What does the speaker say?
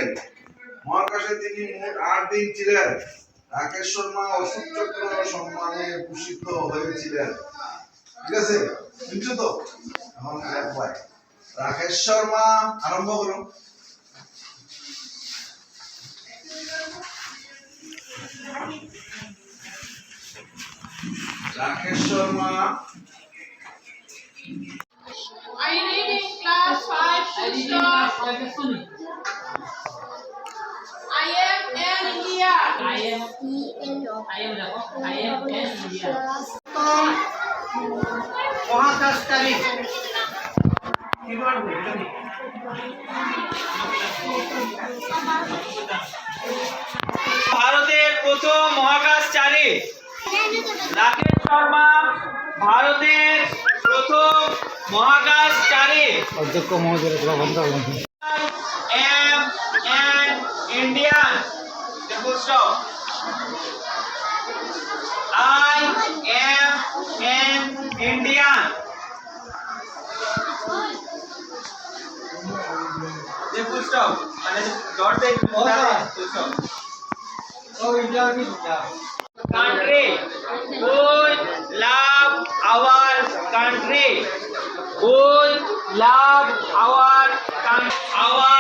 ছিলেন। মহাকাশে তিনি মোট 8 দিন ছিলেন। রাকেশ শর্মা অশোক চক্র সম্মানে ভূষিত হয়েছিলেন। ঠিক আছে, বুঝছো তো? এখন ভাই রাকেশ শর্মা আরম্ভ করুন। Rakesh Sharma I read in class 5 stop. I am in India. I am in India. মহাকাশচারী ভারতের প্রথম মহাকাশচারী রাকেশ শর্মা ভারতের প্রথম মহাকাশচারী। অধ্যক্ষ মহোদয় am an Indian. Full stop. I am an Indian. Full stop. Dot पे full stop. Oh, India is Country. We love our country. We love our country. Our